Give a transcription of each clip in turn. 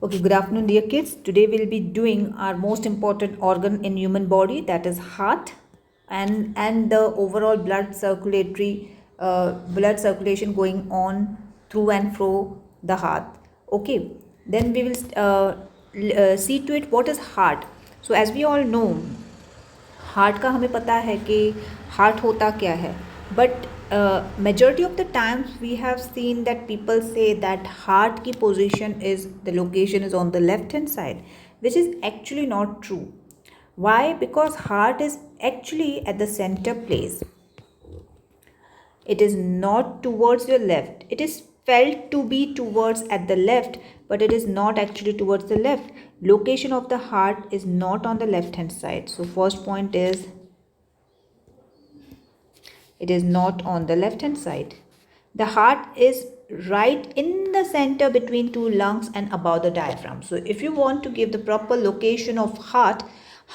Okay, good afternoon, dear kids. Today we'll be doing our most important organ in human body, that is heart, and the overall blood circulation going on through and through the heart. Okay, then we will see to it what is heart. So as we all know, heart का हमें पता है कि heart होता क्या है, but majority of the times we have seen that people say that heart की position is the location is on the left hand side, which is actually not true. Why? Because heart is actually at the center place. It is not towards your left. It is felt to be towards at the left, but it is not actually towards the left. Location of the heart is not on the left hand side. So first point is it is not on the left hand side. The heart is right in the center between two lungs and above the diaphragm. So if you want to give the proper location of heart,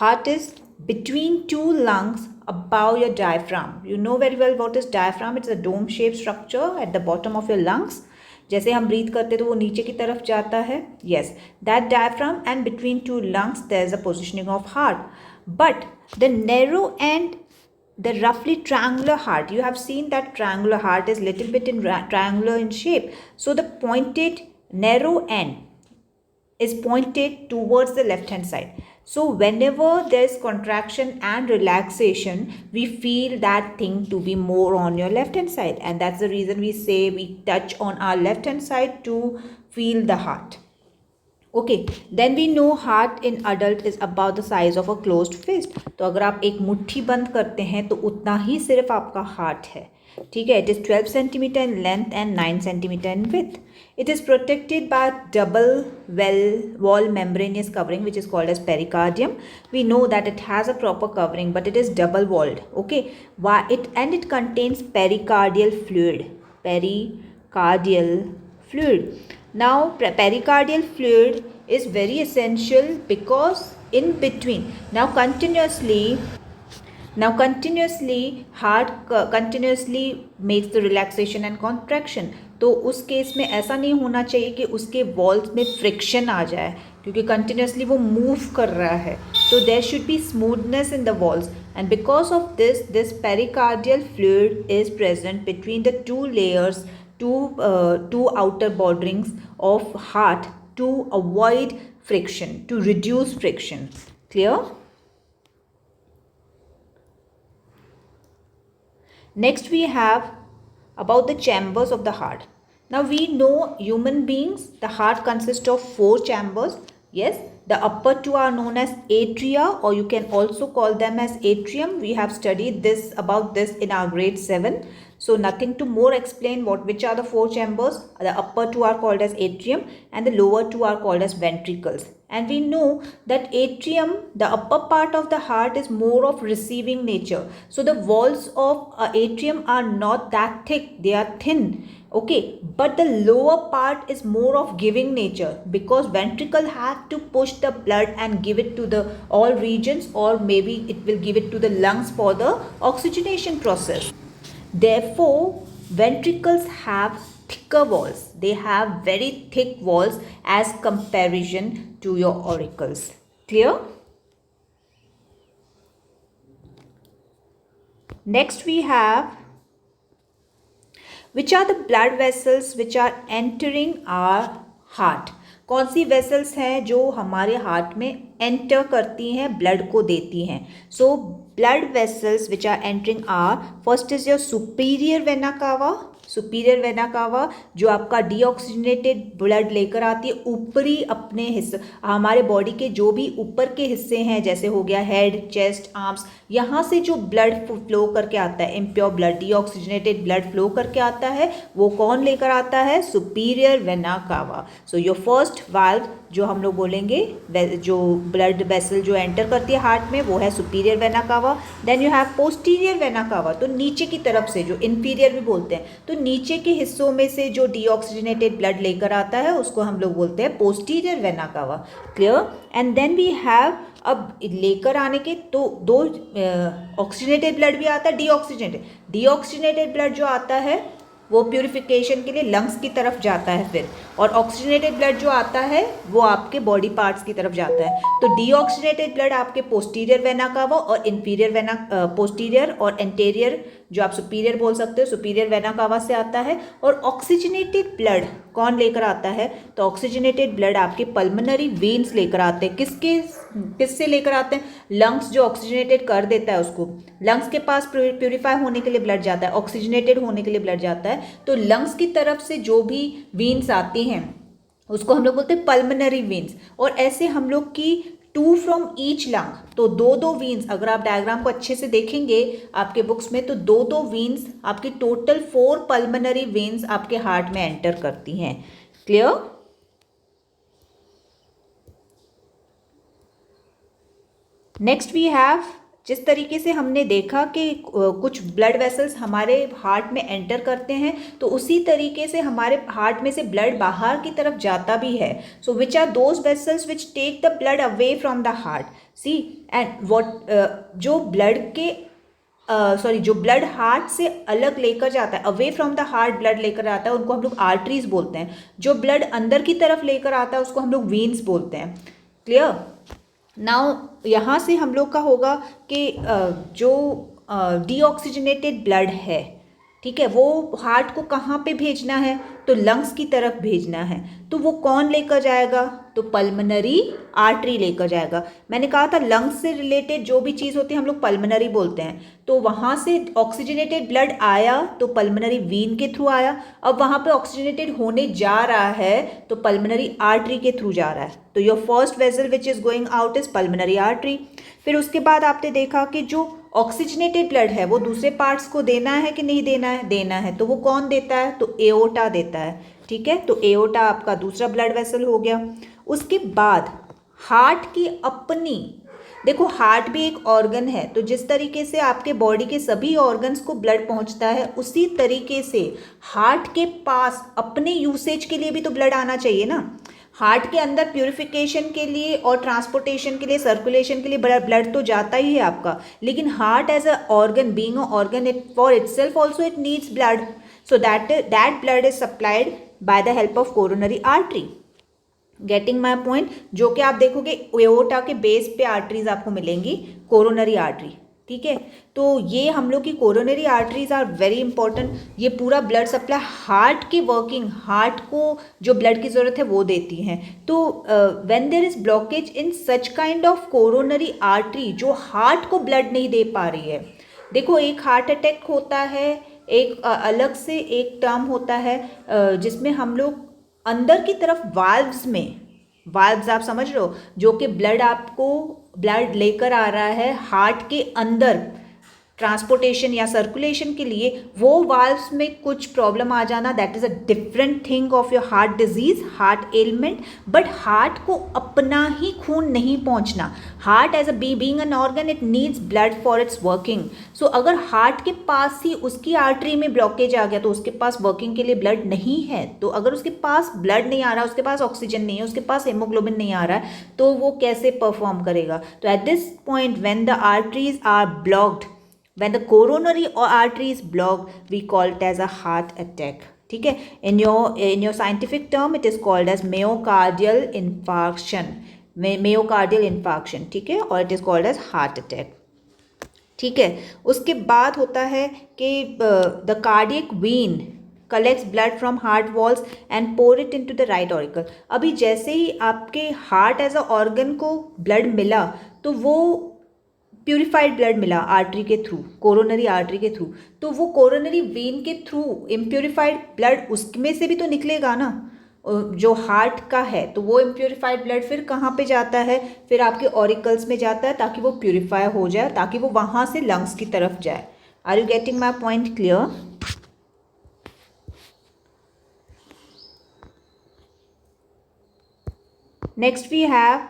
heart is between two lungs above your diaphragm. You know very well what is diaphragm. It's a dome shaped structure at the bottom of your lungs. जैसे हम breathe करते तो वो नीचे की तरफ जाता है. Yes, that diaphragm, and between two lungs there is a positioning of heart. But the narrow and the roughly triangular heart, you have seen that triangular heart is little bit in triangular in shape. So the pointed narrow end is pointed towards the left hand side. So whenever there is contraction and relaxation, we feel that thing to be more on your left hand side, and that's the reason we say we touch on our left hand side to feel the heart. Okay, then we know heart in adult is about the size of a closed fist. तो अगर आप एक मुट्ठी बंद करते हैं तो उतना ही सिर्फ आपका हार्ट है. ठीक है, it is 12 centimetre in length and 9 centimetre in with. It is protected by double wall membranous covering which is called as pericardium. We know that it has a proper covering, but it is double walled. Okay, why it contains pericardial fluid. Pericardial fluid. Now pericardial fluid is very essential because in between now continuously heart continuously makes the relaxation and contraction. तो उस case में ऐसा नहीं होना चाहिए कि उसके walls में फ्रिक्शन आ जाए, क्योंकि कंटिन्यूसली वो मूव कर रहा है. तो there should be smoothness in the walls, and because of this pericardial fluid is present between the two layers, two outer borderings of heart to avoid friction, to reduce friction. Clear? Next we have about the chambers of the heart. Now we know human beings, the heart consists of 4 chambers. Yes, the upper 2 are known as atria, or you can also call them as atrium. We have studied about this in our grade 7. So nothing to more explain which are the 4 chambers. The upper 2 are called as atrium and the lower 2 are called as ventricles. And we know that atrium, the upper part of the heart, is more of receiving nature. So the walls of atrium are not that thick, they are thin. Okay, but the lower part is more of giving nature, because ventricle have to push the blood and give it to the all regions, or maybe it will give it to the lungs for the oxygenation process. Therefore, ventricles have thicker walls. They have very thick walls as comparison to your auricles. Clear? Next we have, which are the blood vessels which are entering our heart. कौन सी vessels हैं जो हमारे heart में enter करती हैं, blood को देती हैं. सो blood vessels which are entering are, first is your superior vena cava. Superior vena कावा जो आपका डीऑक्सीजनेटेड ब्लड लेकर आती है ऊपरी अपने हिस्से, हमारे बॉडी के जो भी ऊपर के हिस्से हैं, जैसे हो गया हेड, चेस्ट, आर्म्स, यहाँ से जो ब्लड फ्लो करके आता है, impure blood, deoxygenated blood flow करके आता है, वो कौन लेकर आता है? सुपीरियर वेना कावा. सो योर फर्स्ट वाल्व जो हम लोग बोलेंगे, जो ब्लड वेसल जो एंटर करती है हार्ट में, वो है superior vena cava. Then you have posterior vena cava, तो नीचे की तरफ से, जो इन्फीरियर भी बोलते हैं, तो नीचे के हिस्सों में से जो डीऑक्सीजनेटेड ब्लड लेकर आता है उसको हम लोग बोलते हैं posterior vena cava. Clear? And then we have, अब लेकर आने के तो 2 ऑक्सीजनेटेड ब्लड भी आता है, डीऑक्सीजनेटेड ब्लड जो आता है वो प्यूरिफिकेशन के लिए लंग्स की तरफ जाता है फिर, और ऑक्सीजनेटेड ब्लड जो आता है वो आपके बॉडी पार्ट्स की तरफ जाता है। तो डीऑक्सीजनेटेड ब्लड आपके पोस्टीरियर वेना कावा और इंफीरियर वेना, पोस्टीरियर और एंटेरियर, जो आप सुपीरियर बोल सकते हो, सुपीरियर वेना कावा से आता है। और ऑक्सीजनेटेड ब्लड कौन लेकर आता है? तो ऑक्सीजनेटेड ब्लड आपके पल्मोनरी वेन्स लेकर आते हैं। किससे लेकर आते हैं? लंग्स जो ऑक्सीजनेटेड कर देता है उसको, लंग्स के पास प्यूरिफाई होने के लिए ब्लड जाता है, ऑक्सीजनेटेड होने के लिए ब्लड जाता है। तो लंग्स की तरफ से जो भी वेन्स आती हैं उसको हम लोग बोलते हैं पल्मोनरी वेन्स। और ऐसे हम लोग की 2 फ्रॉम ईच लंग, तो दो दो वेन्स, अगर आप डायग्राम को अच्छे से देखेंगे आपके बुक्स में, तो दो दो वेन्स आपकी टोटल 4 पल्मोनरी वेन्स आपके हार्ट में एंटर करती हैं। क्लियर? नेक्स्ट वी हैव, जिस तरीके से हमने देखा कि कुछ ब्लड वेसल्स हमारे हार्ट में एंटर करते हैं, तो उसी तरीके से हमारे हार्ट में से ब्लड बाहर की तरफ जाता भी है। So which are those vessels which take the blood away from the heart? C and what, जो ब्लड के जो ब्लड हार्ट से अलग लेकर जाता है, away from the heart blood लेकर आता है, उनको हम लोग आर्टरीज बोलते हैं। जो ब्लड अंदर की तरफ लेकर आता है उसको हम लोग वेन्स बोलते हैं। क्लियर? नाउ यहाँ से हम लोग का होगा कि जो डीऑक्सीजनेटेड ब्लड है, ठीक है, वो हार्ट को कहाँ पे भेजना है? तो लंग्स की तरफ भेजना है। तो वो कौन लेकर जाएगा? तो पल्मोनरी आर्टरी लेकर जाएगा। मैंने कहा था लंग्स से रिलेटेड जो भी चीज़ होती है हम लोग पल्मोनरी बोलते हैं। तो वहाँ से ऑक्सीजनेटेड ब्लड आया तो पल्मोनरी वीन के थ्रू आया। अब वहाँ पे ऑक्सीजनेटेड होने जा रहा है तो पल्मोनरी आर्टरी के थ्रू जा रहा है। तो your first vessel which is going out is pulmonary artery. फिर उसके बाद आपने देखा कि जो ऑक्सीजनेटेड ब्लड है वो दूसरे पार्ट्स को देना है कि नहीं देना है? देना है। तो वो कौन देता है? तो एओर्टा देता है। ठीक है, तो एओर्टा आपका दूसरा ब्लड वेसल हो गया। उसके बाद हार्ट की अपनी, देखो हार्ट भी एक ऑर्गन है, तो जिस तरीके से आपके बॉडी के सभी ऑर्गन्स को ब्लड पहुंचता है उसी तरीके से हार्ट के पास अपने यूसेज के लिए भी तो ब्लड आना चाहिए ना। हार्ट के अंदर प्यूरिफिकेशन के लिए और ट्रांसपोर्टेशन के लिए, सर्कुलेशन के लिए ब्लड तो जाता ही है आपका, लेकिन heart as a organ, being a organ, it for itself also it needs blood, so that blood is supplied by the help of coronary artery. Getting my point? जो कि आप देखोगे एओर्टा के बेस पे आर्टरीज आपको मिलेंगी, coronary artery. ठीक है, तो ये हम लोग की coronary arteries are very important. ये पूरा ब्लड सप्लाई हार्ट की वर्किंग, हार्ट को जो ब्लड की ज़रूरत है वो देती हैं। तो when there is blockage in such kind of coronary artery जो हार्ट को ब्लड नहीं दे पा रही है, देखो एक हार्ट अटैक होता है, एक अलग से एक टर्म होता है जिसमें हम लोग अंदर की तरफ वाल्व्स में, वाल्व्स आप समझ रहे हो, जो कि ब्लड आपको ब्लड लेकर आ रहा है हार्ट के अंदर ट्रांसपोर्टेशन या सर्कुलेशन के लिए, वो वाल्व्स में कुछ प्रॉब्लम आ जाना, that is a different thing of your heart disease, heart ailment. But heart को अपना ही खून नहीं पहुंचना। Heart as a being an organ it needs blood for its working. So अगर हार्ट के पास ही उसकी आर्टरी में ब्लॉकेज आ गया तो उसके पास वर्किंग के लिए ब्लड नहीं है। तो अगर उसके पास ब्लड नहीं आ रहा, उसके पास ऑक्सीजन नहीं है, उसके पास हेमोग्लोबिन नहीं आ रहा है, तो वो कैसे परफॉर्म करेगा? तो at this point when the arteries are blocked, when the coronary artery is blocked, we call it as a heart attack. ठीक है, in your scientific term it is called as myocardial infarction, myocardial infarction, ठीक है, और it is called as heart attack. ठीक है, उसके बाद होता है कि the cardiac vein collects blood from heart walls and pour it into the right auricle. अभी जैसे ही आपके हार्ट एज अ ऑर्गन को ब्लड मिला तो वो प्यूरिफाइड ब्लड मिला आर्टरी के थ्रू, कोरोनरी आर्टरी के थ्रू, तो वो कोरोनरी वेन के थ्रू इम्प्यूरिफाइड ब्लड उसमें से भी तो निकलेगा ना, जो हार्ट का है। तो वो इम्प्यूरिफाइड ब्लड फिर कहाँ पे जाता है? फिर आपके ऑरिकल्स में जाता है ताकि वो प्यूरिफाई हो जाए, ताकि वो वहाँ से लंग्स की तरफ जाए। Are you getting my point clear? Next we have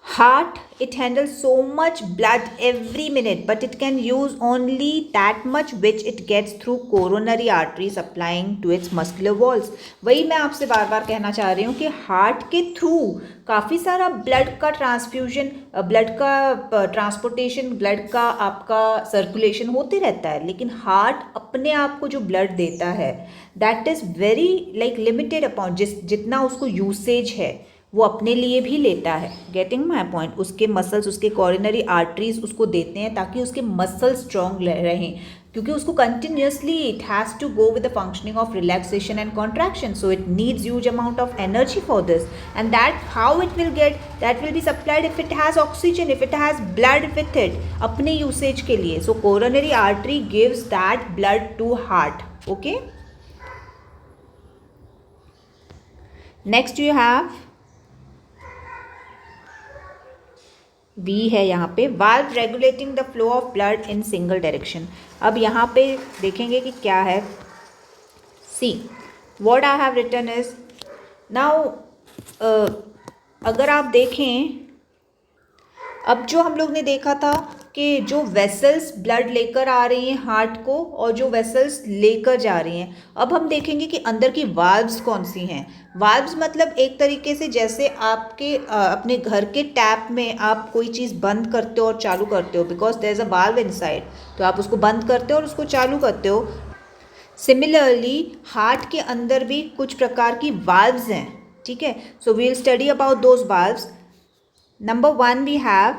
heart it handles so much blood every minute, but it can use only that much which it gets through coronary artery supplying to its muscular walls. वही मैं आपसे बार बार कहना चाह रही हूँ कि heart के through काफ़ी सारा ब्लड का ट्रांसफ्यूजन, ब्लड का ट्रांसपोर्टेशन, ब्लड का आपका सर्कुलेशन होते रहता है, लेकिन हार्ट अपने आप को जो ब्लड देता है that is very like limited upon, जितना उसको यूसेज है वो अपने लिए भी लेता है. Getting my point. उसके मसल्स, उसके कॉरिनरी आर्टरीज उसको देते हैं ताकि उसके मसल स्ट्रॉन्ग रहें, क्योंकि उसको continuously it has to go with the functioning of relaxation and contraction, so it needs huge amount of energy for this, and that how it will get, that will be supplied if it has oxygen, if it has blood with it, अपने usage के लिए. So coronary artery gives that blood to heart. Okay, next you have we है यहाँ पे, valve regulating the flow of blood in single direction. अब यहाँ पे देखेंगे कि क्या है. See what I have written is now, अगर आप देखें, अब जो हम लोग ने देखा था कि जो वेसल्स ब्लड लेकर आ रही हैं हार्ट को और जो वेसल्स लेकर जा रही हैं, अब हम देखेंगे कि अंदर की वाल्व्स कौन सी हैं. वाल्व्स मतलब एक तरीके से जैसे आपके अपने घर के टैप में आप कोई चीज़ बंद करते हो और चालू करते हो, because there is a valve inside, तो आप उसको बंद करते हो और उसको चालू करते हो. सिमिलरली हार्ट के अंदर भी कुछ प्रकार की वाल्व्स हैं. ठीक है, so we will study about those valves. Number 1 we have,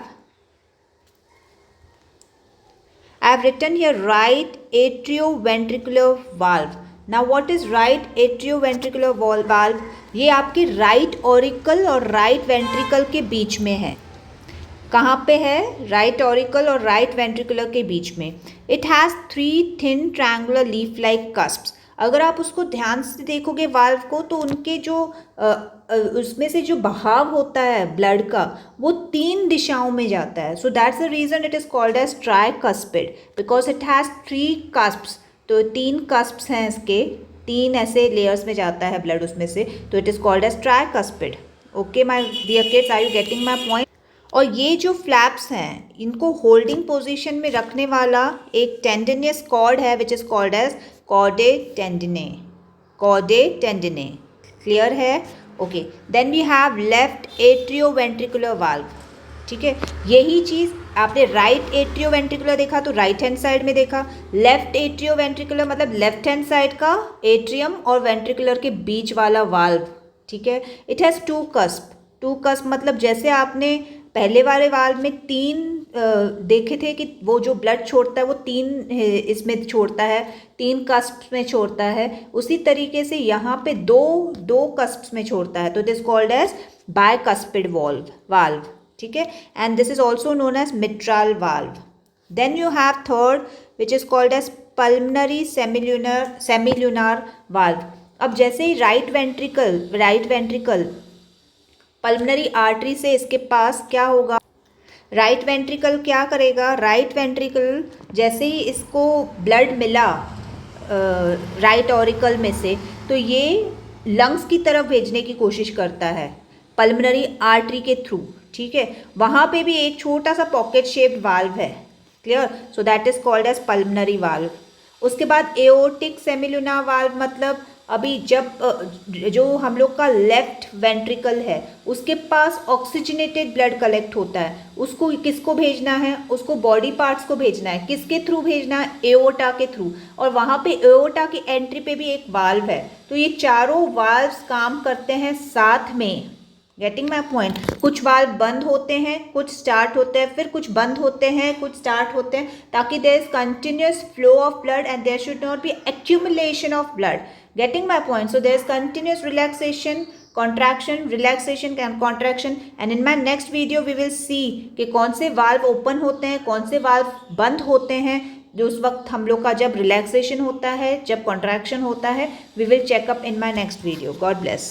I have written here right atrioventricular valve. Now what is right atrioventricular valve? ये आपके राइट ऑरिकल और राइट वेंट्रिकल के बीच में है. कहाँ पे है? राइट ऑरिकल और राइट वेंट्रिकुलर के बीच में. It has 3 thin triangular leaf like cusps. अगर आप उसको ध्यान से देखोगे वाल्व को, तो उनके जो उसमें से जो बहाव होता है ब्लड का वो 3 दिशाओं में जाता है. So that's the reason it is called as tricuspid, because it has 3 cusps. तो 3 कस्प्स हैं इसके, 3 ऐसे लेयर्स में जाता है ब्लड उसमें से, तो it is called as tricuspid. Okay my dear kids, are you getting my point? और ये जो फ्लैप्स हैं इनको होल्डिंग पोजीशन में रखने वाला एक टेंडिनियस कॉर्ड है which is called as chordae tendineae. Chordae tendineae, clear है? Okay, then we have left atrioventricular valve. ठीक है, यही चीज़ आपने राइट एट्रियोवेंट्रिकुलर देखा तो राइट हैंड साइड में देखा, लेफ्ट एट्रियोवेंट्रिकुलर मतलब लेफ्ट हैंड साइड का एट्रियम और वेंट्रिकुलर के बीच वाला वाल्व. ठीक है, इट हैज़ 2 कस्प. 2 कस्प मतलब जैसे आपने पहले वाले वाल्व में 3 देखे थे कि वो जो ब्लड छोड़ता है वो 3 इसमें छोड़ता है, 3 कस्प्स में छोड़ता है, उसी तरीके से यहाँ पे 2 कस्प्स में छोड़ता है. तो this called as bicuspid valve. ठीक है, and this is also known as mitral valve. Then you have third which is called as pulmonary semilunar valve. अब जैसे ही राइट वेंट्रिकल पल्मनरी आर्टरी से इसके पास क्या होगा, राइट वेंट्रिकल क्या करेगा, राइट वेंट्रिकल जैसे ही इसको ब्लड मिला राइट ऑरिकल में से, तो ये लंग्स की तरफ भेजने की कोशिश करता है पल्मनरी आर्टरी के थ्रू. ठीक है, वहाँ पे भी एक छोटा सा पॉकेट शेप्ड वाल्व है. Clear? So that is called as pulmonary valve. उसके बाद एओर्टिक सेमिल्यूनर वाल्व मतलब अभी जब जो हम लोग का लेफ्ट वेंट्रिकल है उसके पास ऑक्सीजनेटेड ब्लड कलेक्ट होता है, उसको किसको भेजना है, उसको बॉडी पार्ट्स को भेजना है. किसके थ्रू भेजना है? एओर्टा के थ्रू. और वहाँ पे एओर्टा की एंट्री पे भी एक वाल्व है. तो ये चारों वाल्व्स काम करते हैं साथ में. Getting my point? कुछ वाल्व बंद होते हैं, कुछ स्टार्ट होते हैं, फिर कुछ बंद होते हैं, कुछ स्टार्ट होते हैं, ताकि there is continuous flow of blood and there should not be accumulation of blood. Getting my point? So there is continuous relaxation, contraction, relaxation and contraction, and in my next video we will see कि कौन से valve open होते हैं, कौन से valve बंद होते हैं, जो उस वक्त हम लोग का जब relaxation होता है, जब contraction होता है. We will check up in my next video. God bless.